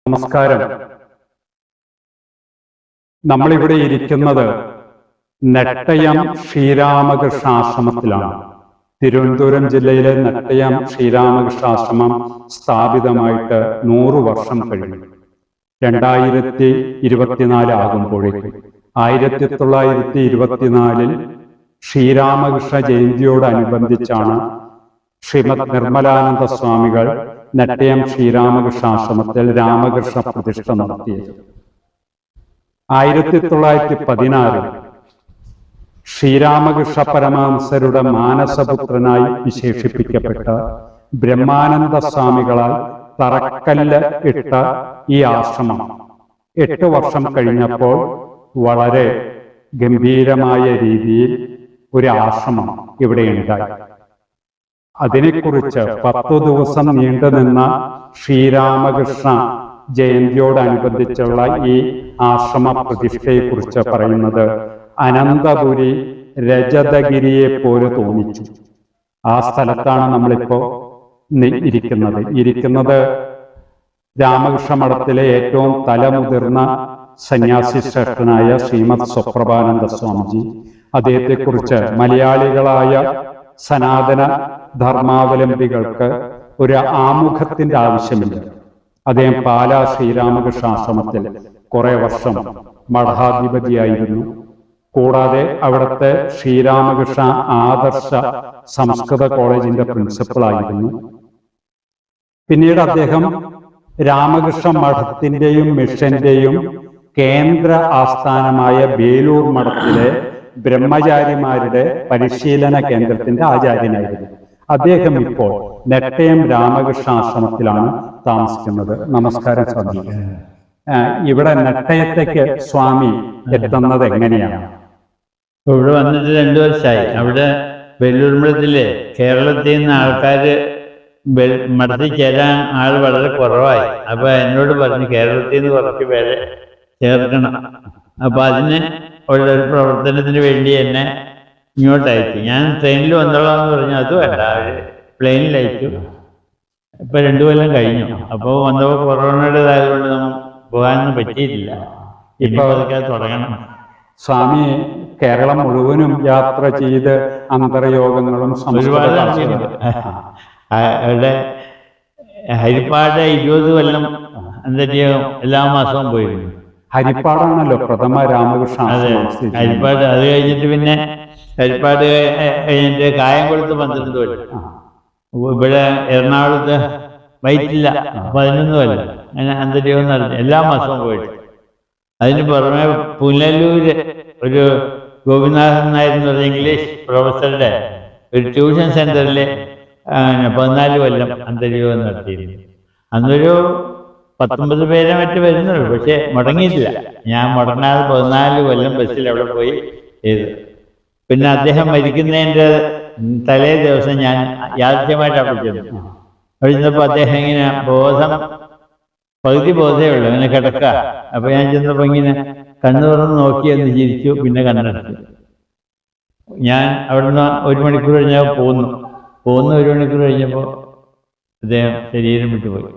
നമസ്കാരം. നമ്മളിവിടെ ഇരിക്കുന്നത് നെട്ടയം ശ്രീരാമകൃഷ്ണാശ്രമത്തിലാണ്. തിരുവനന്തപുരം ജില്ലയിലെ നെട്ടയം ശ്രീരാമകൃഷ്ണാശ്രമം സ്ഥാപിതമായിട്ട് 100 വർഷം കഴിഞ്ഞു. 2024 ആകുമ്പോഴേക്കും 1924 ശ്രീരാമകൃഷ്ണ ജയന്തിയോടനുബന്ധിച്ചാണ് ശ്രീമദ് നിർമ്മലാനന്ദ സ്വാമികൾ നെട്ടയം ശ്രീരാമകൃഷ്ണാശ്രമത്തിൽ രാമകൃഷ്ണ പ്രതിഷ്ഠ നടത്തിയത്. 1916 ശ്രീരാമകൃഷ്ണ പരമഹംസരുടെ മാനസപുത്രനായി വിശേഷിപ്പിക്കപ്പെട്ട ബ്രഹ്മാനന്ദ സ്വാമികളാൽ തറക്കല്ല് ഇട്ട ഈ ആശ്രമം 8 വർഷം കഴിഞ്ഞപ്പോൾ വളരെ ഗംഭീരമായ രീതിയിൽ ഒരു ആശ്രമം ഇവിടെ ഉണ്ടായി. അതിനെക്കുറിച്ച് 10 ദിവസം നീണ്ടുനിന്ന ശ്രീരാമകൃഷ്ണ ജയന്തിയോടനുബന്ധിച്ചുള്ള ഈ ആശ്രമ പ്രതിഷ്ഠയെക്കുറിച്ച് പറയുന്നത് അനന്തപുരി രജതഗിരിയെ പോലെ തോന്നിച്ചു. ആ സ്ഥലത്താണ് നമ്മളിപ്പോ ഇരിക്കുന്നത്. രാമകൃഷ്ണ മഠത്തിലെ ഏറ്റവും തലമുതിർന്ന സന്യാസി ശ്രേഷ്ഠനായ ശ്രീമദ് സ്വപ്രഭാനന്ദ സ്വാമിജി, അദ്ദേഹത്തെക്കുറിച്ച് മലയാളികളായ സനാതന ധർമാവലംബികൾക്ക് ഒരു ആമുഖത്തിന്റെ ആവശ്യമില്ല. അദ്ദേഹം പാലാ ശ്രീരാമകൃഷ്ണാശ്രമത്തിൽ കുറെ വർഷം മഠാധിപതിയായിരുന്നു. കൂടാതെ അവിടുത്തെ ശ്രീരാമകൃഷ്ണ ആദർശ സംസ്കൃത കോളേജിന്റെ പ്രിൻസിപ്പളായിരുന്നു. പിന്നീട് അദ്ദേഹം രാമകൃഷ്ണ മഠത്തിന്റെയും മിഷന്റെയും കേന്ദ്ര ആസ്ഥാനമായ ബേലൂർ മഠത്തിലെ ബ്രഹ്മചാരിമാരുടെ പരിശീലന കേന്ദ്രത്തിന്റെ ആചാര്യനായിരുന്നു. അദ്ദേഹം ഇപ്പോൾ നെട്ടയം രാമകൃഷ്ണാശ്രമത്തിലാണ് താമസിക്കുന്നത്. നമസ്കാരം സ്വാമി. ഇവിടെ നെട്ടയത്തേക്ക് സ്വാമി എത്തുന്നത് എങ്ങനെയാണ്? ഇവിടെ വന്നിട്ട് 2 വർഷമായി. അവിടെ ബേലൂർ മഠത്തിലെ കേരളത്തിൽ നിന്ന് ആൾക്കാര് മഠത്തിൽ ചേരാൻ ആൾ വളരെ കുറവായി. അപ്പൊ എന്നോട് പറഞ്ഞു കേരളത്തിൽ നിന്ന് കുറച്ച് പേരെ ചേർക്കണം. അപ്പൊ അതിന് ഉള്ള ഒരു പ്രവർത്തനത്തിന് വേണ്ടി എന്നെ ഇങ്ങോട്ട് അയച്ചു. ഞാൻ ട്രെയിനിൽ വന്നോളാം എന്ന് പറഞ്ഞു. അത് വേണ്ട, പ്ലെയിനിൽ അയച്ചു. ഇപ്പൊ 2 കൊല്ലം കഴിഞ്ഞു. അപ്പോൾ വന്നപ്പോൾ കൊറോണയുടേതായതുകൊണ്ട് നമുക്ക് പോകാനൊന്നും പറ്റിയിട്ടില്ല. ഇപ്പൊ അതൊക്കെ തുടങ്ങണം. സ്വാമി കേരളം മുഴുവനും യാത്ര ചെയ്ത് അന്തർയോഗങ്ങളും ഒരുപാട് അവിടെ ഹരിപ്പാട് 20 കൊല്ലം അന്തർയോഗം എല്ലാ മാസവും പോയിരുന്നു. ഹരിപ്പാടാണല്ലോ പ്രഥമ രാമകൃഷ്ണ. ഹരിപ്പാട്. അത് കഴിഞ്ഞിട്ട് പിന്നെ ഹരിപ്പാട് കഴിഞ്ഞിട്ട് കായംകുളത്ത് 12 കൊല്ലം. ഇവിടെ എറണാകുളത്ത് വൈറ്റില്ല 11 കൊല്ലം. അങ്ങനെ അന്തർയോഗം നടത്തി എല്ലാ മാസവും പോയിട്ട്. അതിന് പുറമെ പുനലൂര് ഒരു ഗോപിനാഥൻ നായർ എന്ന് പറഞ്ഞ ഇംഗ്ലീഷ് പ്രൊഫസറുടെ ഒരു ട്യൂഷൻ സെന്ററിൽ 14 കൊല്ലം അന്തർയോഗം നടത്തിയിരുന്നു. അന്നൊരു 19 പേരെ മറ്റ് വരുന്നുള്ളൂ. പക്ഷെ മുടങ്ങിയിട്ടില്ല. ഞാൻ മുടങ്ങാതെ 14 കൊല്ലം ബസ്സിൽ അവിടെ പോയി ചെയ്തു. പിന്നെ അദ്ദേഹം മരിക്കുന്നതിൻ്റെ തലേ ദിവസം ഞാൻ യാദൃശ്യമായിട്ട് അവിടെ ചെന്നു. അവിടെ ചെന്നപ്പോൾ അദ്ദേഹം ഇങ്ങനെ പകുതി ബോധമേ ഉള്ളൂ, അങ്ങനെ കിടക്കുക. അപ്പൊ ഞാൻ ചെന്നപ്പോൾ ഇങ്ങനെ കണ്ണു തുറന്ന് നോക്കിയെന്ന് ചിരിച്ചു. പിന്നെ കണ്ണെടുത്തു. ഞാൻ അവിടുന്ന് 1 മണിക്കൂർ കഴിഞ്ഞപ്പോൾ പോന്നു. 1 മണിക്കൂർ കഴിഞ്ഞപ്പോൾ അദ്ദേഹം ശരീരം വിട്ടുപോയി.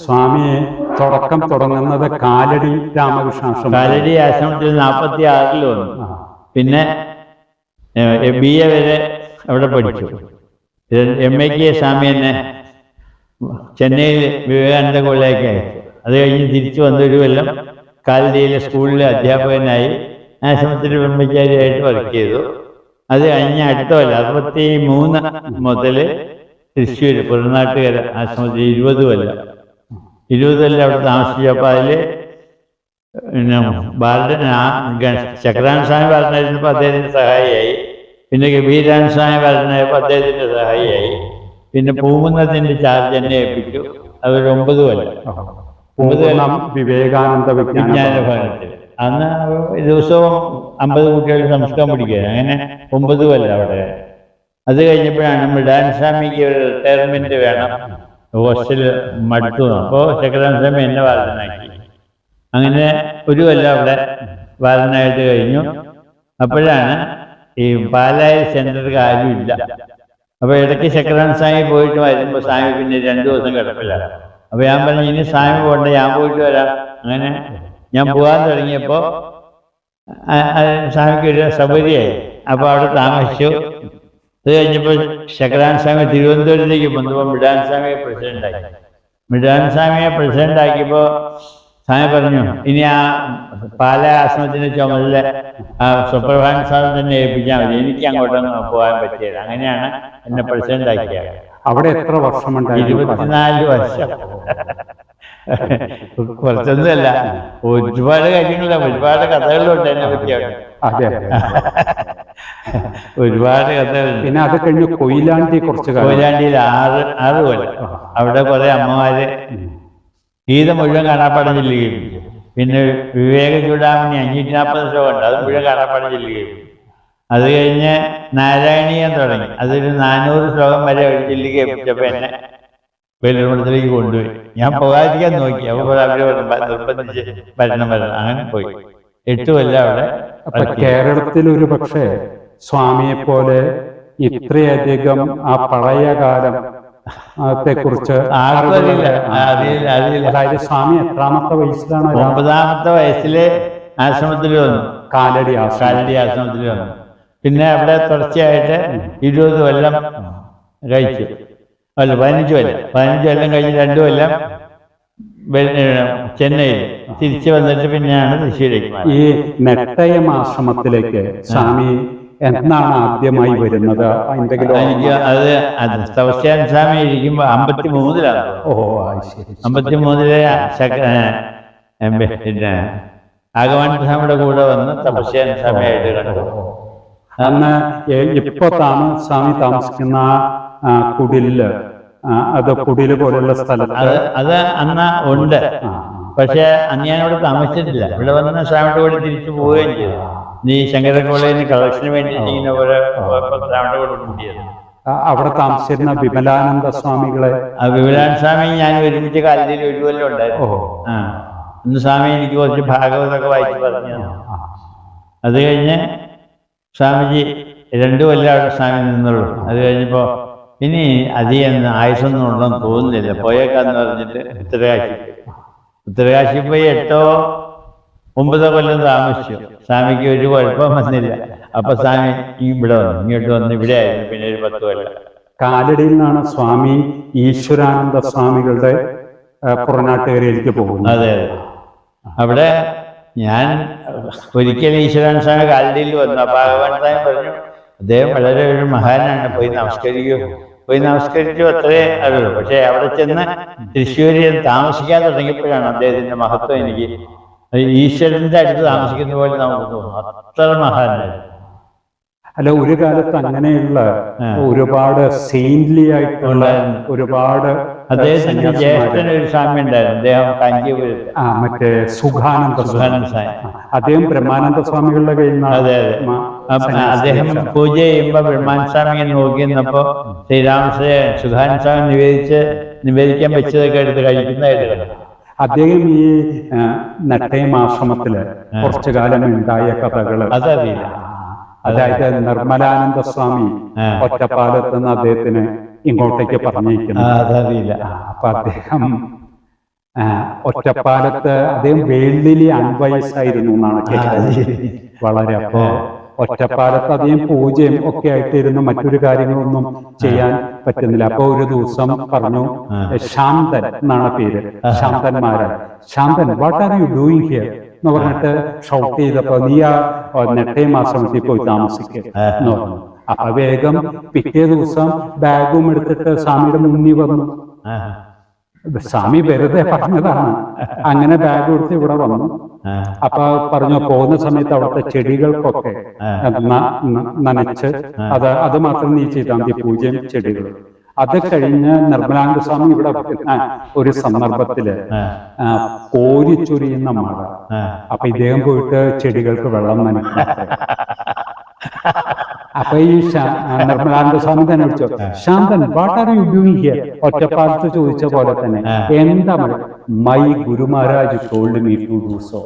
സ്വാമിയെ തുടക്കം തുടങ്ങുന്നത് കാലടി രാമകൃഷ്ണാശ്രമം. കാലടി ആശ്രമത്തിൽ 46 വന്നു. പിന്നെ BA വരെ അവിടെ പഠിച്ചു. MAക്ക് സ്വാമി എന്നെ ചെന്നൈയിൽ വിവേകാനന്ദ കോളേജിലേക്ക് അയച്ചു. അത് കഴിഞ്ഞ് തിരിച്ചു വന്ന 1 കൊല്ലം കാലടിയിലെ സ്കൂളിലെ അധ്യാപകനായി ആശ്രമത്തിൽ ബ്രഹ്മചാരിയായിട്ട് വർക്ക് ചെയ്തു. അത് കഴിഞ്ഞ് അടുത്ത കൊല്ലം 63 മുതൽ തൃശ്ശൂർ പുറനാട്ടുകര ആശ്രമത്തിൽ 20 കൊല്ലം അവിടെ താമസിച്ചു. അപ്പോൾ അതിൽ ചക്രാൻ സ്വാമി ഭരണമായിരുന്നപ്പോൾ അദ്ദേഹത്തിൻ്റെ സഹായിയായി. പിന്നെ ഗംഭീരാൻ സ്വാമി ഭരണമായപ്പോൾ അദ്ദേഹത്തിൻ്റെ സഹായിയായി. പിന്നെ പൂമുന്നതിൻ്റെ ചാർജ് എന്നെ ഏൽപ്പിച്ചു. അതൊരു 9 കൊല്ലം. 9 കൊല്ലം വിവേകാനന്ദ വിജ്ഞാന ഭവനത്തിൽ. അന്ന് ദിവസവും 50 കുട്ടികൾ സംസ്കൃതം പഠിക്കുക. അങ്ങനെ 9 കൊല്ലം അവിടെ. അത് കഴിഞ്ഞപ്പോഴാണ് മൃഡാൻ സ്വാമിക്ക് ഒരു റിട്ടയർമെന്റ് വേണം, ഹോസ്റ്റൽ മടുത്തു. അപ്പോൾ ചക്രാൻ സ്വാമി എന്നെ വാർഡനാക്കി. അങ്ങനെ 1 കൊല്ലം അവിടെ വാർഡനായിട്ട് കഴിഞ്ഞു. അപ്പോഴാണ് ഈ പാലായിൽ സെന്ററിൽ ആരുമില്ല. അപ്പോൾ ഇടയ്ക്ക് ചക്രാൻ സ്വാമി പോയിട്ട് വരുമ്പോൾ സ്വാമി പിന്നെ 2 ദിവസം കിടപ്പില്ല. അപ്പൊ ഞാൻ പറഞ്ഞു ഇനി സ്വാമി പോകണ്ട, ഞാൻ പോയിട്ട് വരാം. അങ്ങനെ ഞാൻ പോകാൻ തുടങ്ങിയപ്പോ സ്വാമിക്ക് ഒരു സൗകര്യമായി. അപ്പൊ അവിടെ താമസിച്ചു. അത് കഴിഞ്ഞപ്പോൾ ശങ്കരാൻ സ്വാമി തിരുവനന്തപുരത്തേക്ക് വന്നപ്പോൾ മിടാൻ സ്വാമിയെ പ്രസിഡന്റായി. മിടാൻ സ്വാമിയെ പ്രസിഡന്റാക്കിയപ്പോൾ സ്വാമി പറഞ്ഞു ഇനി ആ പാലാ ആശ്രമത്തിന്റെ ചുമതല സുപ്രഭാൻ സ്വാമി തന്നെ ഏൽപ്പിച്ചാൽ മതി, എനിക്ക് അങ്ങോട്ടൊന്നും പോകാൻ പറ്റിയത്. അങ്ങനെയാണ് എന്നെ പ്രസിഡന്റാക്കിയത്. അവിടെ എത്ര വർഷമുണ്ടായി? 24 വർഷം. കുറച്ചൊന്നുമല്ല, ഒരുപാട് കാര്യങ്ങളുണ്ട്, ഒരുപാട് കഥകളുണ്ട് എന്നെ പറ്റിയാണ്. അതെ, ഒരുപാട് കഥകളുണ്ട്. പിന്നെ അത് കഴിഞ്ഞ് കൊയിലാണ്ടി കുറച്ച് കാലം. കൊയിലാണ്ടിയിൽ 6 കൊല്ലം. അവിടെ കുറെ അമ്മമാര് ഗീത മുഴുവൻ കാണാപ്പാടം ചെല്ലുകയും, പിന്നെ വിവേക ചൂടാമണി 540 ശ്ലോകമുണ്ട്, അത് മുഴുവൻ കാണാപ്പാടം ചെല്ലുകയും. അത് കഴിഞ്ഞ് നാരായണീയം തുടങ്ങി, അതൊരു 400 ശ്ലോകം വരെ ചെല്ലുകയും. എന്നെ വെല്ലുവിളത്തിലേക്ക് കൊണ്ടുപോയി. ഞാൻ പോകാതിരിക്കാൻ നോക്കി, അപ്പോൾ അവര് നിർബന്ധിച്ച് വരണം. അങ്ങനെ പോയി 8 കൊല്ലം അവിടെ. കേരളത്തിൽ ഒരു പക്ഷേ സ്വാമിയെ പോലെ ഇത്രയധികം ആ പഴയ കാലം ത്തെ-കുറിച്ച് അതായത് സ്വാമി എത്രാമത്തെ വയസ്സിലാണ്? 9ാമത്തെ വയസ്സില് ആശ്രമത്തിൽ വന്നു, കാലടി ആശ്രമത്തിൽ വന്നു. പിന്നെ അവിടെ തുടർച്ചയായിട്ട് 20 കൊല്ലം കഴിച്ചു. അല്ല 15 കൊല്ലം കഴിഞ്ഞ് 2 കൊല്ലം ചെന്നൈയിൽ തിരിച്ചു വന്നിട്ട് പിന്നെയാണ് തൃശ്ശൂരേക്ക്. ഈ നെട്ടയം ആശ്രമത്തിലേക്ക് സ്വാമി എന്നാണ് ആദ്യമായി വരുന്നത്? എനിക്ക് അത് തപസ്യാൻ സ്വാമി ഇരിക്കുമ്പോ 53-ലാണ്. ഓ ശരി. 53-ലെ പിന്നെ ആഗമന സ്വാമിയുടെ കൂടെ വന്ന് തപസ്യാൻ സ്വാമിയായിട്ട് കണ്ടു. അന്ന് ഇപ്പൊ സ്വാമി താമസിക്കുന്ന കുടില്, അത് കുടില് പോലുള്ള സ്ഥലത്ത് അത് അന്ന് ഉണ്ട്. പക്ഷെ അന്ന് ഞാൻ ഇവിടെ താമസിച്ചിട്ടില്ല. ഇവിടെ വന്ന സ്വാമിയുടെ കൂടെ തിരിച്ചു പോവുകയും ചെയ്തു. നീ ശങ്കര കോളേജിന് കളക്ഷന് വേണ്ടി ഇങ്ങനെ സ്വാമിയുടെ കൂടെ കൂടിയത്. അവിടെ താമസിച്ചിരുന്ന വിമലാനന്ദ സ്വാമികളെ, വിമലാനന്ദ സ്വാമി ഞാൻ ഒരുമിച്ച് കാലത്തിൽ 1 കൊല്ലം ഉണ്ടായിരുന്നു. ഇന്ന് സ്വാമി എനിക്ക് കുറച്ച് ഭാഗവതമൊക്കെ വായിച്ച് പറഞ്ഞു. അത് കഴിഞ്ഞ് സ്വാമിജി 2 കൊല്ലം അവിടെ സ്വാമി നിന്നുള്ളൂ. അത് കഴിഞ്ഞപ്പോ ഇനി അധികം ആയുസൊന്നും ഉണ്ടെന്ന് തോന്നുന്നില്ല, പോയേക്കാന്ന് പറഞ്ഞിട്ട് ഉത്തരകാശി പോയി 8-9 കൊല്ലം താമസിച്ചു. സ്വാമിക്ക് ഒരു കുഴപ്പം വന്നില്ല. അപ്പൊ സ്വാമി ഇവിടെ വന്നു, ഇങ്ങോട്ട് വന്ന് ഇവിടെ ആയിരുന്നു. പിന്നെ ഒരു 10 കൊല്ലം കാലടിയിൽ നിന്നാണ് സ്വാമി ഈശ്വരാനന്ദ സ്വാമികളുടെ പുറനാട്ടുകരയിലേക്ക് പോകുന്നത്. അതെ, അവിടെ ഞാൻ ഒരിക്കലും ഈശ്വരാനന്ദ സ്വാമി കാലടിയിൽ വന്നു. അപ്പൊ ഭഗവാൻ സ്വാമി പറഞ്ഞു അദ്ദേഹം വളരെ ഒരു മഹാനാണ്, പോയി നമസ്കരിച്ചു, അത്രേ അറിയുള്ളൂ. പക്ഷെ അവിടെ ചെന്ന് തൃശ്ശൂരിൽ താമസിക്കാൻ തുടങ്ങിയപ്പോഴാണ് അദ്ദേഹത്തിന്റെ മഹത്വം എനിക്ക് ഈശ്വരന്റെ അടുത്ത് താമസിക്കുന്ന പോലെ നമുക്ക് തോന്നും. അത്ര മഹാനായിരുന്നു. അല്ല, ഒരു കാലത്ത് അങ്ങനെയുള്ള ഒരുപാട് സെയിൻലി ആയിട്ടുള്ള ഒരുപാട് അദ്ദേഹത്തിന്റെ ജ്യേഷ്ഠൻ ഒരു സ്വാമി ഉണ്ടായിരുന്നു, അദ്ദേഹം കാഞ്ചീപുരത്ത്, മറ്റേ സുഖാനന്ദ സ്വാമി. അദ്ദേഹം ബ്രഹ്മാനന്ദ സ്വാമികളുടെ കയ്യിൽ നിന്ന്. അതെ. അദ്ദേഹം പൂജ ചെയ്യുമ്പോ ബ്രഹ്മാനന്ദ സ്വാമി നോക്കി നിന്നപ്പോ ശ്രീരാമകൃഷ്ണൻ സുഖാനന്ദ സ്വാമി നിവേദിക്കാൻ വെച്ചതൊക്കെ എടുത്ത് കഴിക്കുന്നതായിട്ട് കണ്ടു. അദ്ദേഹം ഈ നെട്ടയം ആശ്രമത്തില് കുറച്ചു കാലം ഉണ്ടായ കഥകള് അതറിയില്ല. അതായത് നിർമ്മലാനന്ദ സ്വാമി ഒറ്റപ്പാലത്ത് നിന്ന് അദ്ദേഹത്തിന് ഇങ്ങോട്ടേക്ക് പറഞ്ഞിരിക്കുന്നു. അതറിയില്ല. അപ്പൊ അദ്ദേഹം ഒറ്റപ്പാലത്ത് അദ്ദേഹം വേൾഡിലി അൺവയസ്സായിരുന്നു എന്നാണ് കേട്ടത്. വളരെ അപ്പോ ഒറ്റപ്പാലത്ത് അദ്ദേഹം പൂജയും ഒക്കെ ആയിട്ടിരുന്നു, മറ്റൊരു കാര്യങ്ങളൊന്നും ചെയ്യാൻ പറ്റുന്നില്ല. അപ്പൊ ഒരു ദിവസം പറഞ്ഞു, ശാന്തൻ എന്നാണ് പേര്, ശാന്തന്മാരൻ, Shanthan what are you doing here എന്ന് പറഞ്ഞിട്ട് ഷൗട്ട് ചെയ്തപ്പോ നീ ആ നെട്ടയം ആശ്രമത്തിൽ പോയി താമസിക്കുക എന്ന് പറഞ്ഞു. അപ്പൊ വേഗം പിറ്റേ ദിവസം ബാഗും എടുത്തിട്ട് സ്വാമിയുടെ മുന്നിൽ വന്നു. സ്വാമി വെറുതെ പറഞ്ഞതാണ്. അങ്ങനെ ബാഗ് എടുത്ത് ഇവിടെ വന്നു. അപ്പൊ പറഞ്ഞു പോകുന്ന സമയത്ത് അവിടുത്തെ ചെടികൾക്കൊക്കെ നനച്ച് അത് മാത്രം നീ ചെയ്താൽ മതി, പൂജയും ചെടികളും. അത് കഴിഞ്ഞ് നിർമ്മലാനന്ദ സ്വാമി ഇവിടെ ഒരു സന്ദർഭത്തില് കോരിച്ചൊരിയുന്ന മഴ. അപ്പൊ ഇദ്ദേഹം പോയിട്ട് ചെടികൾക്ക് വെള്ളം നനയ്ക്കും. അപ്പൊ ഈ നിർമ്മലാനന്ദ സ്വാമി തന്നെ വിളിച്ചു, Shanthan what are you doing here? ഒറ്റപ്പാലത്ത് ചോദിച്ച പോലെ തന്നെ, എന്താ my guru Maharaj told me to do so.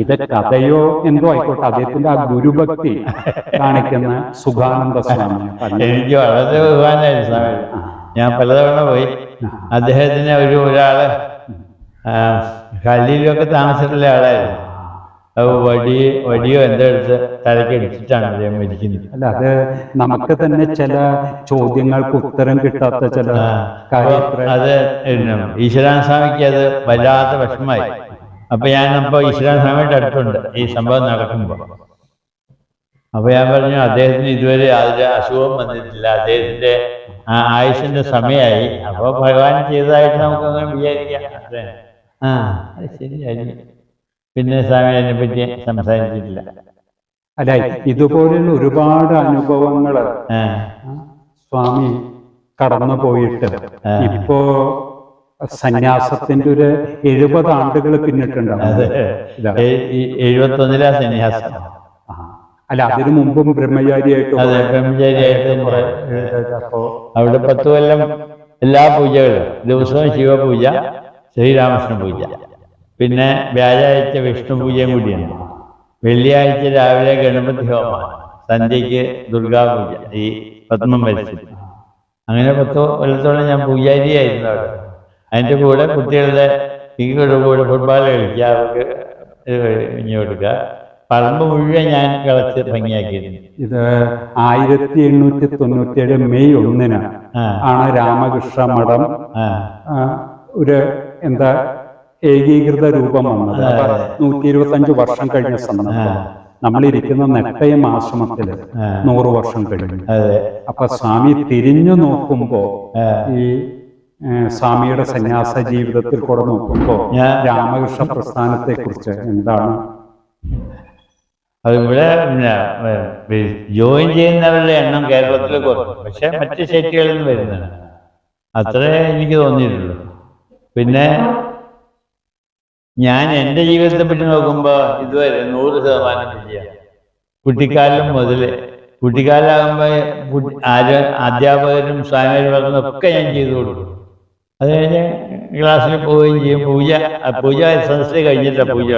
ഇത് കഥയോ എന്തോ ആയിക്കോട്ടെ, അദ്ദേഹത്തിന്റെ ആ ഗുരുഭക്തി കാണിക്കുന്ന സുഖാനന്ദ സ്വാമി. എനിക്ക് വളരെ ബഹുമാനായിരുന്നു സ്വാമി. ഞാൻ പലതവണ പോയി അദ്ദേഹത്തിന് ഒരാള് കല്ലിലൊക്കെ താമസിച്ചിട്ടുള്ള ആളായിരുന്നു. അത് വടിയോ എന്തോ എടുത്ത് തലയ്ക്ക് അടിച്ചിട്ടാണ് അദ്ദേഹം മരിക്കുന്നത്. അല്ല, അത് നമുക്ക് തന്നെ ചില ചോദ്യങ്ങൾക്ക് ഉത്തരം കിട്ടാത്ത ചില അത് ഈശ്വരാനന്ദ സ്വാമിക്ക് അത് വല്ലാത്ത വിഷമമായി. അപ്പൊ ഞാനപ്പോ ഈശ്വരാനന്ദ സ്വാമിയുടെ അടുത്തുണ്ട് ഈ സംഭവം നടക്കുമ്പോ. അപ്പൊ ഞാൻ പറഞ്ഞു, അദ്ദേഹത്തിന് ഇതുവരെ അതിന്റെ അസുഖം വന്നിട്ടില്ല, അദ്ദേഹത്തിന്റെ ആയുഷിന്റെ സമയമായി. അപ്പൊ ഭഗവാൻ ചെയ്തതായിട്ട് നമുക്കങ്ങനെ വിചാരിക്കാം. അത് ശരിയായി. പിന്നെ സ്വാമി അതിനെ പറ്റി സംസാരിച്ചിട്ടില്ല. അല്ല, ഇതുപോലെയുള്ള ഒരുപാട് അനുഭവങ്ങൾ സ്വാമി കടന്നു പോയിട്ട് ഇപ്പോ സന്യാസത്തിന്റെ ഒരു 70 ആണ്ടുകൾ പിന്നിട്ടുണ്ടാവും. 71 സന്യാസം. അല്ല, അതിനു മുമ്പും ബ്രഹ്മചാരിയായിട്ട് അവിടെ 10 കൊല്ലം എല്ലാ പൂജകളും, ദിവസവും ശിവപൂജ, ശ്രീരാമകൃഷ്ണ പൂജ, പിന്നെ വ്യാഴാഴ്ച വിഷ്ണു പൂജയും കൂടിയാണ്. വെള്ളിയാഴ്ച രാവിലെ ഗണപതി ഹോമം, സന്ധ്യയ്ക്ക് ദുർഗാപൂജ, ഈ പത്മം വരച്ചിട്ട്. അങ്ങനെ 10 കൊല്ലത്തോളം ഞാൻ പൂജാരിയായിരുന്നു അവിടെ. അതിൻ്റെ കൂടെ കുട്ടികളുടെ കൂടെ ഫുട്ബോൾ കളിക്കുക, അവർക്ക് ഇഞ്ഞു കൊടുക്കുക, പറമ്പ് മുഴുവൻ ഞാൻ കളച്ച് ഭംഗിയാക്കിയിരുന്നു. ഇത് 1897 മെയ് 1 ആണ് രാമകൃഷ്ണ മഠം ഒരു ഏകീകൃത രൂപം വന്നത്. 125 വർഷം കഴിഞ്ഞ സന്ദർഭം നമ്മളിരിക്കുന്ന നെട്ടയം ആശ്രമത്തില് 100 വർഷം കഴിഞ്ഞു. അപ്പൊ സ്വാമി തിരിഞ്ഞു നോക്കുമ്പോ, ഈ സ്വാമിയുടെ സന്യാസ ജീവിതത്തിൽ കൂടെ നോക്കുമ്പോ രാമകൃഷ്ണ പ്രസ്ഥാനത്തെ കുറിച്ച് എന്താണ്? അതിവിടെ ജോയിൻ ചെയ്യുന്നവരുടെ എണ്ണം കേരളത്തിൽ കുറഞ്ഞു, പക്ഷെ മറ്റ് സ്റ്റേറ്റുകളിൽ നിന്ന് വരുന്നതാണ്. അത്രേ എനിക്ക് തോന്നിയിട്ടുള്ളൂ. പിന്നെ ഞാൻ എൻ്റെ ജീവിതത്തെ പറ്റി നോക്കുമ്പോൾ ഇതുവരെ 100% വിജയമാണ്. കുട്ടിക്കാലം മുതൽ, കുട്ടിക്കാലാകുമ്പോൾ അധ്യാപകരും സ്വാമിമാരും ഒക്കെ ഞാൻ ചെയ്തു കൊടുക്കും. അത് കഴിഞ്ഞ് ക്ലാസ്സിൽ പോവുകയും ചെയ്യും. പൂജ സംസ്ഥ കഴിഞ്ഞില്ല പൂജ.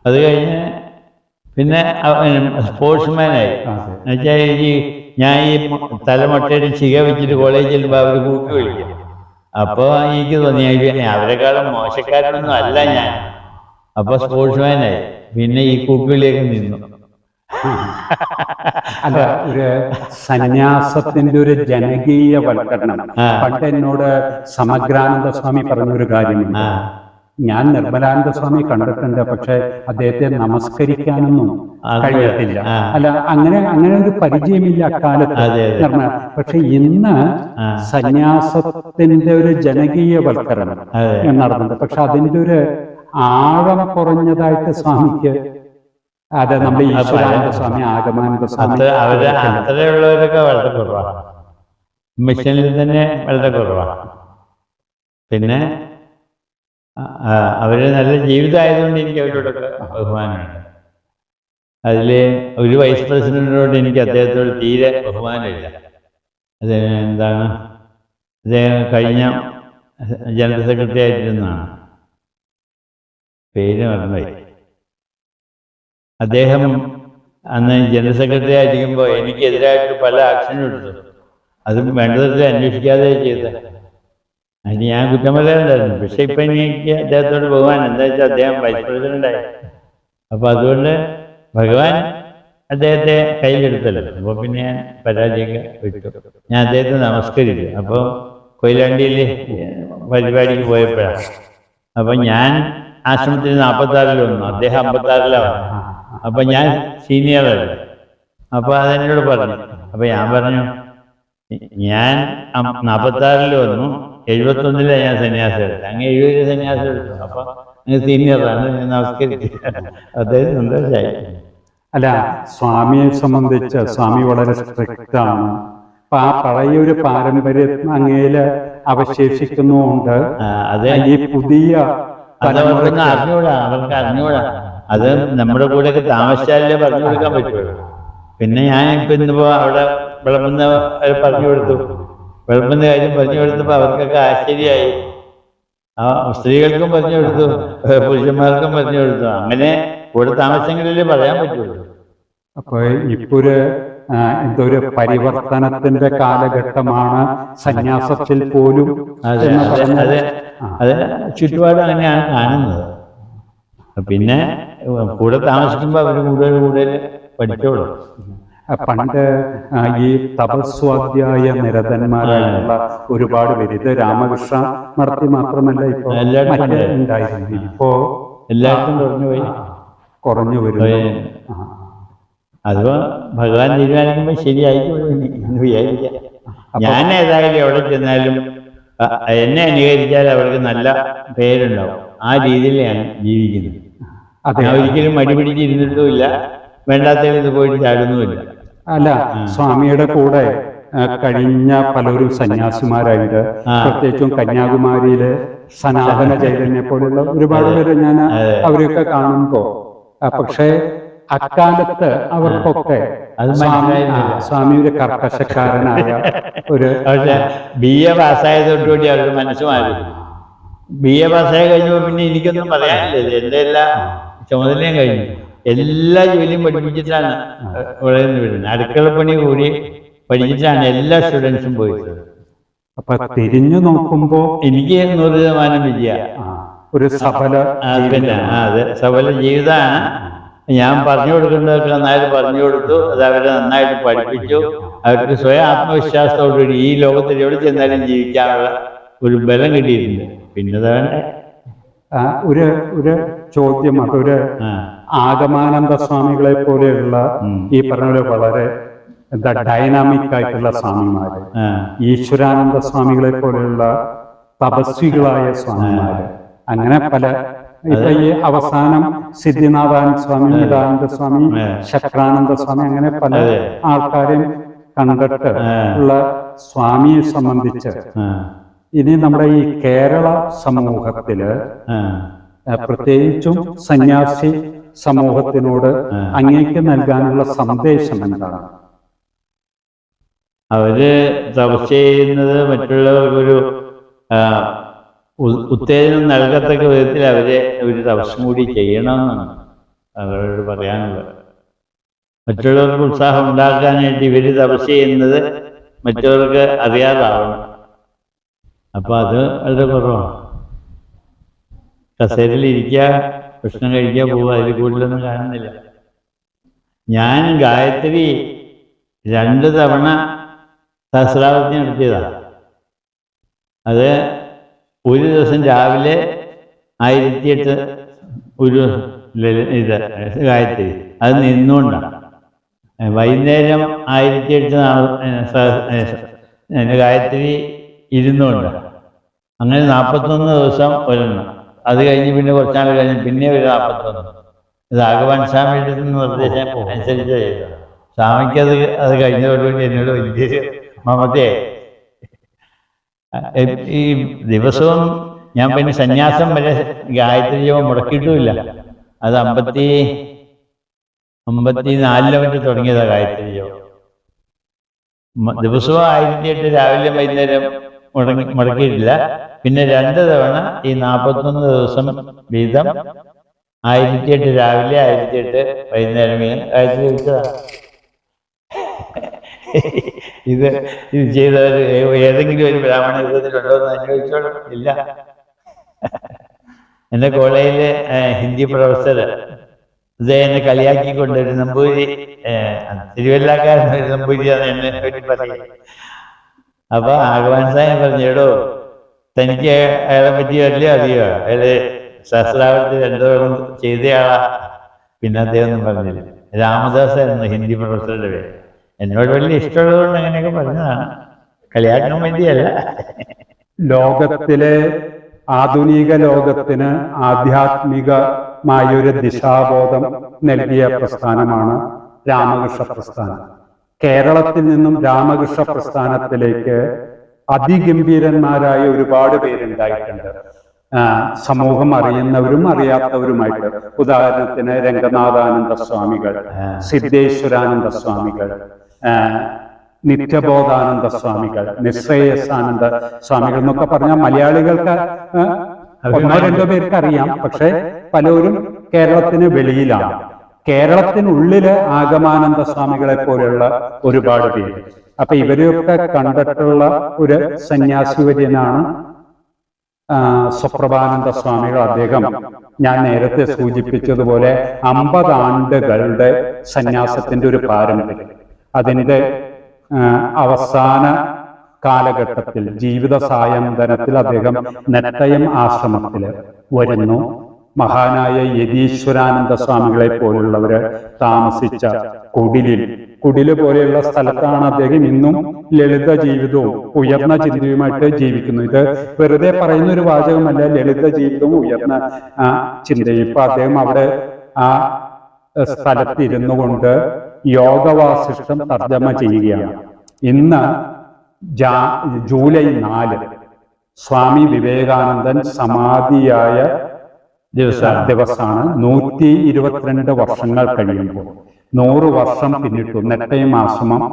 അത് കഴിഞ്ഞ് പിന്നെ സ്പോർട്സ്മാനായി. എന്നുവെച്ചാൽ ഞാൻ ഈ തലമുട്ടയുടെ ചിക വെച്ചിട്ട് കോളേജിൽ ചെല്ലുമ്പോൾ അവർ കൂട്ടി വിളിക്കും. അപ്പോൾ എനിക്ക് തോന്നി അവരെക്കാളും മോശക്കാരനൊന്നും അല്ല ഞാൻ. അപ്പൊ സ്പോർട്സ്മാനായി. പിന്നെ ഈ കൂപ്പിലേക്ക് നിന്നു. അല്ല, ഒരു സന്യാസത്തിന്റെ ഒരു ജനകീയവൽക്കരണം. പണ്ട് എന്നോട് സമഗ്രാനന്ദ സ്വാമി പറഞ്ഞൊരു കാര്യമുണ്ട്. ഞാൻ നിർമ്മലാനന്ദ സ്വാമി കണ്ടിട്ടുണ്ട്, പക്ഷെ അദ്ദേഹത്തെ നമസ്കരിക്കാനൊന്നും കഴിയത്തില്ല. അല്ല, അങ്ങനെ ഒരു പരിചയമില്ല അക്കാലത്ത്. പക്ഷെ ഇന്ന് സന്യാസത്തിന്റെ ഒരു ജനകീയവൽക്കരണം നടന്നുണ്ട്. പക്ഷെ അതിന്റെ ഒരു ആഴം കുറഞ്ഞതായിട്ട് സ്വാമിക്ക്, അതെ, നമ്മുടെ ഈശ്വരാനന്ദ സ്വാമി, ആഗമാനന്ദ സ്വാമി, അത്രയുള്ളവരൊക്കെ വളരെ കുറവാണ്. മിഷനിൽ തന്നെ വളരെ കുറവാണ്. പിന്നെ അവര് നല്ല ജീവിതമായതുകൊണ്ട് എനിക്ക് അവരോടൊക്കെ ബഹുമാനമുണ്ട്. അതിൽ ഒരു വൈസ് പ്രസിഡന്റിനോട് എനിക്ക് അദ്ദേഹത്തോട് തീരെ ബഹുമാനമില്ല. എന്താണ്, അദ്ദേഹം കഴിഞ്ഞ ജനറൽ സെക്രട്ടറി ആയിട്ടിരുന്നതാണ്, പേര് മറന്നുപോയി. അദ്ദേഹം അന്ന് ജനറൽ സെക്രട്ടറി ആയിരിക്കുമ്പോൾ എനിക്കെതിരായിട്ട് പല ആക്ഷനും എടുത്തു. അതും വേണ്ട തരത്തിൽ അന്വേഷിക്കാതെ ചെയ്തത്. അതിന് ഞാൻ കുറ്റം പറയാനുണ്ടായിരുന്നു. പക്ഷെ ഇപ്പം എനിക്ക് അദ്ദേഹത്തോട് ബഹുമാനം. എന്താ വെച്ചാൽ അദ്ദേഹം വൈസ് പ്രസിഡന്റായി. അപ്പോൾ അതുകൊണ്ട് ഭഗവാൻ അദ്ദേഹത്തെ കയ്യിലെടുത്തല്ലോ. അപ്പോൾ പിന്നെ ഞാൻ പരാജയമൊക്കെ വിട്ടു. ഞാൻ അദ്ദേഹത്തെ നമസ്കരിച്ചു. അപ്പോൾ കൊയിലാണ്ടിയിൽ പരിപാടിക്ക് പോയപ്പോഴാണ്. അപ്പം ഞാൻ ആശ്രമത്തിൽ 46 വന്നു, അദ്ദേഹം 56 വന്നു. അപ്പം ഞാൻ സീനിയറല്ലേ. അപ്പോൾ അതെന്നോട് പറഞ്ഞു. അപ്പോൾ ഞാൻ പറഞ്ഞു, ഞാൻ 46 വന്നു, 71 ഞാൻ സന്യാസം എടുത്തു. അങ്ങ് 70 സന്യാസം എടുത്തു. അപ്പൊ അങ്ങ് സീനിയറാണ്, ഞാൻ നമസ്കരിച്ചു. അദ്ദേഹം സന്തോഷമായി. അല്ല, സ്വാമിയെ സംബന്ധിച്ച് സ്വാമി വളരെ സ്ട്രിക്റ്റ് ആണ്. അപ്പൊ ആ പഴയൊരു പാരമ്പര്യം അങ്ങേല് അവശേഷിക്കുന്നുണ്ട്. ഈ പുതിയ അവർക്ക് അറിഞ്ഞൂടാ. അത് നമ്മുടെ കൂടെയൊക്കെ താമസിച്ചാലേ പറഞ്ഞു കൊടുക്കാൻ പറ്റുള്ളൂ. പിന്നെ ഞാൻ ഇപ്പൊ ഇന്നിപ്പോ അവിടെ വിളമ്പുന്ന പറഞ്ഞു കൊടുത്തു. വിളമ്പുന്ന കാര്യം പറഞ്ഞു കൊടുത്തപ്പോൾ അവർക്കൊക്കെ ആശ്ചര്യമായി. ആ സ്ത്രീകൾക്കും പറഞ്ഞു കൊടുത്തു, പുരുഷന്മാർക്കും പറഞ്ഞു കൊടുത്തു. അങ്ങനെ കൂടെ താമസങ്ങളിലേ പറയാൻ പറ്റുള്ളൂ. അപ്പൊ ഇപ്പൊ ഒരു എന്തൊരു പരിവർത്തനത്തിന്റെ കാലഘട്ടമാണ് സന്യാസത്തിൽ പോലും എന്ന് പറഞ്ഞാൽ അത് ചുറ്റുപാട് അങ്ങനെയാണ് കാണുന്നത്. പിന്നെ കൂടെ താമസിക്കുമ്പോൾ അവർ കൂടുതൽ പഠിച്ചോളൂ. പണ്ട് ഈ തപസ്വാധ്യായ നിരതന്മാരായിട്ടുള്ള ഒരുപാട് പേര്, ഇത് രാമകൃഷ്ണ മഠത്തിൽ മാത്രമല്ല ഇപ്പൊ ഉണ്ടായിരുന്നു, ഇപ്പോ എല്ലാവർക്കും കുറഞ്ഞു വരുന്നു. അതിപ്പോ ഭഗവാൻ തീരുമാനിക്കുമ്പോൾ ശരിയായിക്കോളൂ എന്ന് വിചാരിക്കാം. ഞാൻ ഏതായാലും എവിടെ ചെന്നാലും എന്നെ അനുകരിച്ചാൽ അവർക്ക് നല്ല പേരുണ്ടാവും. ആ രീതിയിലാണ് ജീവിക്കുന്നത്. ഞാൻ ഒരിക്കലും മടി പിടിച്ചിരുന്നിട്ടുമില്ല, വേണ്ടാത്ത ഇത് പോയിട്ട് ചാടുന്നുമില്ല. അല്ല, സ്വാമിയുടെ കൂടെ കഴിഞ്ഞ പലരും സന്യാസിമാരായിട്ട്, പ്രത്യേകിച്ചും കന്യാകുമാരിയിലെ സനാതന ചൈതന്യെ പോലെയുള്ള ഒരുപാട് പേര് ഞാൻ അവരെയൊക്കെ കാണുമ്പോ, പക്ഷേ അക്കാലത്ത് അവർക്കൊക്കെ സ്വാമി ഒരു കർക്കശക്കാരനായ ഒരു BA പാസ്സായതോടുകൂടി അവരുടെ മനസ്സ് മാറി. BA പാസ്സായി കഴിഞ്ഞപ്പോൾ പിന്നെ എനിക്കൊന്നും പറയാനില്ല. എന്റെ എല്ലാ ചുമതലയും കഴിഞ്ഞു. എല്ലാ ജോലിയും പഠിപ്പിച്ചിട്ടാണ് ഇവിടെ നിന്ന് വിടുന്നത്. അടുക്കളപ്പണി കൂടി പഠിച്ചിട്ടാണ് എല്ലാ സ്റ്റുഡൻസും പോയത്. അപ്പൊ തിരിഞ്ഞു നോക്കുമ്പോ എനിക്ക് 100% വിജയ. ഒരു സഫല അതെ, സഫല ജീവിതമാണ്. ഞാൻ പറഞ്ഞു കൊടുക്കേണ്ടതൊക്കെ നന്നായിട്ട് പറഞ്ഞു കൊടുത്തു. അത് അവരെ നന്നായിട്ട് പഠിപ്പിച്ചു. അവർക്ക് സ്വയം ആത്മവിശ്വാസത്തോടുകൂടി ഈ ലോകത്തിൽ എവിടെ ചെന്നാലും ജീവിക്കാനുള്ള ഒരു ബലം കിട്ടിയിട്ടുണ്ട്. പിന്നെ ഒരു ചോദ്യം, അതൊരു ആഗമാനന്ദ സ്വാമികളെ പോലെയുള്ള ഈ പറഞ്ഞ വളരെ ഡൈനാമിക് ആയിട്ടുള്ള സ്വാമിമാര്, ഈശ്വരാനന്ദ സ്വാമികളെ പോലെയുള്ള തപസ്വികളായ സ്വാമിമാര്, അങ്ങനെ പല, ഇപ്പൊ ഈ അവസാനം സിദ്ധിനാഥാനന്ദ സ്വാമി, നിതാനന്ദ സ്വാമി, ശക്രാനന്ദ സ്വാമി, അങ്ങനെ പല ആൾക്കാരെയും കണ്ടിട്ട് ഉള്ള സ്വാമിയെ സംബന്ധിച്ച് ഇനി നമ്മുടെ ഈ കേരള സമൂഹത്തില് പ്രത്യേകിച്ചും സന്യാസി സമൂഹത്തിനോട് അങ്ങേക്ക് നൽകാനുള്ള സന്ദേശം എന്താണ്? അവര് തപസ് ചെയ്യുന്നത് മറ്റുള്ളവർക്കൊരു ഉത്തേജനം നൽകത്തക്ക വിധത്തിൽ ഒരു തപസ്സും കൂടി ചെയ്യണമെന്നാണ് അവരോട് പറയാനുള്ളത്. മറ്റുള്ളവർക്ക് ഉത്സാഹം ഉണ്ടാക്കാനായിട്ട് ഇവര് തപസ് ചെയ്യുന്നത് മറ്റുള്ളവർക്ക് അറിയാതാവണം. അപ്പൊ അത് വളരെ കുറവാണ്. കസേരയിൽ ഇരിക്കുക, ഭക്ഷണം കഴിക്കുക, പോവുക, അതിൽ കൂടുതലൊന്നും കാണുന്നില്ല. ഞാൻ ഗായത്രി 2 തവണ സഹസ്രാവതി നടത്തിയതാണ്. അത് ഒരു ദിവസം രാവിലെ 1008 ഒരു ഇത് ഗായത്രി, അത് നിന്നുകൊണ്ടാണ്. വൈകുന്നേരം 1008 ഗായത്രി ഇരുന്നുകൊണ്ടാണ്. അങ്ങനെ 41 ദിവസം ഒരെണ്ണം. അത് കഴിഞ്ഞ് പിന്നെ കുറച്ചാൾ കഴിഞ്ഞ് പിന്നെ ഒരു 41. ഇത് ഭഗവാൻ സ്വാമിയുടെ നിർദ്ദേശം അനുസരിച്ച് ചെയ്തത്. സ്വാമിക്ക് അത് കഴിഞ്ഞതോടുകൂടി എന്നോട് വലിയൊരു മമതയെ. ഈ ദിവസവും ഞാൻ പിന്നെ സന്യാസം വരെ ഗായത്രി ജപം മുടക്കിയിട്ടുമില്ല. അത് 54 തുടങ്ങിയതാ ഗായത്രി ജപം. ദിവസവും 1008 രാവിലെ വൈകുന്നേരം മുടക്കിയിട്ടില്ല. പിന്നെ 2 തവണ ഈ 41 ദിവസം വീതം 1008 രാവിലെ 1008 വൈകുന്നേരം ഗായത്രി ജപിച്ചതാണ്. ഇത് ചെയ്തവർ ഏതെങ്കിലും ഒരു ബ്രാഹ്മണ യുഗത്തിലുണ്ടോ എന്ന് അന്വേഷിച്ചോളും. ഇല്ല. എൻ്റെ കോളേജിലെ ഹിന്ദി പ്രൊഫസർ ഇത് എന്നെ കളിയാക്കിക്കൊണ്ടൊരു നമ്പൂരി, തിരുവല്ലാക്കാരൻ ഒരു നമ്പൂരിയാണ് എന്നെ പറ്റി പറയും. അപ്പൊ ഭഗവാൻ സാഹിബ് പറഞ്ഞേടോ, തനിക്ക് അയാളെ പറ്റി വലിയ അറിയോ, അയാള് സഹസ്രാവതി 2 തവണ ചെയ്തയാളാ. പിന്നെ അദ്ദേഹം ഒന്നും പറഞ്ഞില്ല. രാമദാസായിരുന്നു ഹിന്ദി പ്രൊഫസറുടെ പേര്. എന്നോട് വലിയ ഇഷ്ടമുള്ളതുകൊണ്ട് അങ്ങനെയൊക്കെ പറഞ്ഞതാണ്, കളിയാക്കാൻ വേണ്ടിയല്ല. ലോകത്തിലെ ആധുനിക ലോകത്തിന് ആധ്യാത്മികമായൊരു ദിശാബോധം നൽകിയ പ്രസ്ഥാനമാണ് രാമകൃഷ്ണ പ്രസ്ഥാനം. കേരളത്തിൽ നിന്നും രാമകൃഷ്ണ പ്രസ്ഥാനത്തിലേക്ക് അതിഗംഭീരന്മാരായ ഒരുപാട് പേരുണ്ടായിട്ടുണ്ട്. സമൂഹം അറിയുന്നവരും അറിയാത്തവരുമായിട്ട്. ഉദാഹരണത്തിന് രംഗനാഥാനന്ദ സ്വാമികൾ, സിദ്ധേശ്വരാനന്ദ സ്വാമികൾ, നിത്യബോധാനന്ദ സ്വാമികൾ, നിശ്രേയസാനന്ദ സ്വാമികൾ എന്നൊക്കെ പറഞ്ഞാൽ മലയാളികൾക്ക് 1-2 പേർക്ക് അറിയാം. പക്ഷെ പലരും കേരളത്തിന് വെളിയിലാണ്. കേരളത്തിനുള്ളില് ആഗമാനന്ദ സ്വാമികളെ പോലെയുള്ള ഒരുപാട് പേര്. അപ്പൊ ഇവരെയൊക്കെ കണ്ടിട്ടുള്ള ഒരു സന്യാസിവര്യനാണ് സ്വപ്രഭാനന്ദ സ്വാമികൾ. അദ്ദേഹം ഞാൻ നേരത്തെ സൂചിപ്പിച്ചതുപോലെ 50 ആണ്ടുകളുടെ സന്യാസത്തിന്റെ ഒരു പാരമ്പര്യം. അതിന്റെ അവസാന കാലഘട്ടത്തിൽ ജീവിത സായന്തനത്തിൽ അദ്ദേഹം നെട്ടയം ആശ്രമത്തില് വരുന്നു. മഹാനായ യതീശ്വരാനന്ദ സ്വാമികളെ പോലുള്ളവര് താമസിച്ച കുടില് പോലെയുള്ള സ്ഥലത്താണ് അദ്ദേഹം ഇന്നും ലളിത ജീവിതവും ഉയർന്ന ചിന്തയുമായിട്ട് ജീവിക്കുന്നു. ഇത് വെറുതെ പറയുന്ന ഒരു വാചകമല്ല, ലളിത ജീവിതവും ഉയർന്ന ചിന്തയും. ഇപ്പൊ അദ്ദേഹം അവിടെ ആ സ്ഥലത്തിരുന്നു കൊണ്ട് യോഗവാസിഷ്ടം തർജ്ജമ ചെയ്യുകയാണ്. ഇന്ന് ജൂലൈ 4 സ്വാമി വിവേകാനന്ദൻ സമാധിയായ ദിവസമാണ്. 122 വർഷങ്ങൾ കഴിയുമ്പോൾ 100 വർഷം പിന്നിട്ടു നെട്ടയം ആശ്രമം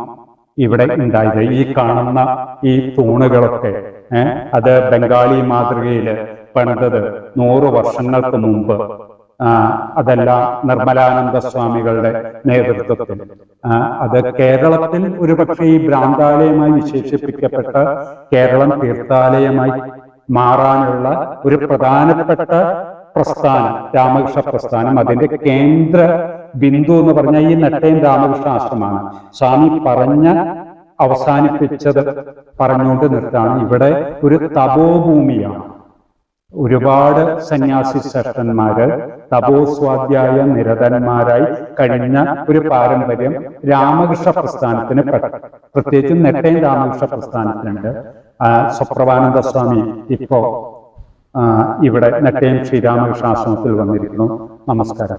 ഇവിടെ ഉണ്ടായത്. ഈ കാണുന്ന ഈ തൂണുകളൊക്കെ അത് ബംഗാളി മാതൃകയിൽ പണിതത് 100 വർഷങ്ങൾക്ക് മുമ്പ്. അതെല്ലാം നിർമ്മലാനന്ദ സ്വാമികളുടെ നേതൃത്വത്തിൽ. അത് കേരളത്തിൽ ഒരുപക്ഷെ ഈ ഭ്രാന്താലയമായി വിശേഷിപ്പിക്കപ്പെട്ട കേരളം തീർത്ഥാലയമായി മാറാനുള്ള ഒരു പ്രധാനപ്പെട്ട പ്രസ്ഥാനം രാമകൃഷ്ണ പ്രസ്ഥാനം. അതിന്റെ കേന്ദ്ര ബിന്ദു എന്ന് പറഞ്ഞാൽ ഈ നെട്ടയം രാമകൃഷ്ണ ആശ്രമമാണ്. സ്വാമി അവസാനിപ്പിച്ചത് പറഞ്ഞുകൊണ്ട് നിർത്താണ്. ഇവിടെ ഒരു തപോഭൂമിയാണ്. ഒരുപാട് സന്യാസി ശ്രേഷ്ഠന്മാര് തപോസ്വാധ്യായ നിരതന്മാരായി കഴിഞ്ഞ ഒരു പാരമ്പര്യം രാമകൃഷ്ണ പ്രസ്ഥാനത്തിന് പ്രത്യേകിച്ചും നെട്ടയം രാമകൃഷ്ണ പ്രസ്ഥാനത്തിനുണ്ട്. സ്വപ്രഭാനന്ദ സ്വാമി ഇപ്പോ ഇവിടെ നെട്ടയം ശ്രീരാമകൃഷ്ണ ആശ്രമത്തിൽ വന്നിരിക്കുന്നു. നമസ്കാരം.